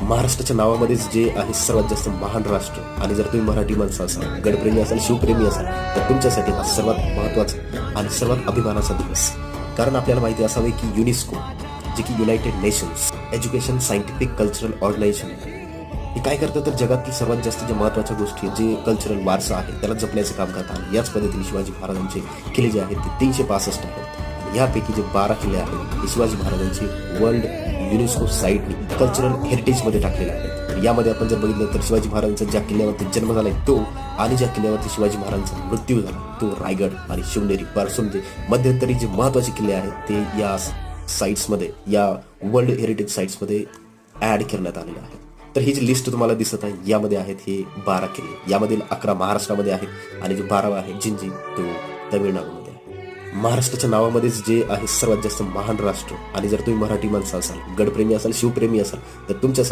महाराष्ट्राच्या नावामध्येच जे आहे सर्वात जास्त महान राष्ट्र, आणि जर तुम्ही मराठी माणसं असाल, गडप्रेमी असाल, शिवप्रेमी असाल, तर तुमच्यासाठी हा सर्वात महत्त्वाचा आणि सर्वात अभिमानाचा दिवस. कारण आपल्याला माहिती असावे की युनेस्को, जे की United Nations education scientific cultural organisation, हे काय करतं तर जगातील सर्वात जास्त ज्या महत्त्वाच्या गोष्टी आहेत, जे कल्चरल वारसा आहे त्याला जपण्याचं काम करतात. याच पद्धतीने शिवाजी महाराजांचे किल्ले जे आहेत ते 365 आहेत. यापैकी जे 12 किल्ले आहेत हे शिवाजी महाराजांचे वर्ल्ड युनेस्को साईटनी कल्चरल हेरिटेजमध्ये टाकलेले आहेत. तर यामध्ये आपण जर बघितलं तर शिवाजी महाराजांचा ज्या किल्ल्यावरती जन्म झालाय तो, आणि ज्या किल्ल्यावरती शिवाजी महाराजांचा मृत्यू झाला तो रायगड आणि शिवनेरी, पासून जे मध्यंतरी जे महत्त्वाचे किल्ले आहेत ते या साईट्समध्ये, या वर्ल्ड हेरिटेज साईट्समध्ये ॲड करण्यात आलेले आहेत. तर ही जी लिस्ट तुम्हाला दिसत आहे यामध्ये आहेत हे 12 किल्ले. यामधील 11 महाराष्ट्रामध्ये आहेत आणि जो 12वा आहे जिंजी तो तमिळनाडूमध्ये आहे. महाराष्ट्राच्या नावामध्येच जे आहे सर्वात जास्त महान राष्ट्र, आणि जर तुम्ही मराठी माणसं असाल, गडप्रेमी असाल, शिवप्रेमी असाल, तर तुमच्यासाठी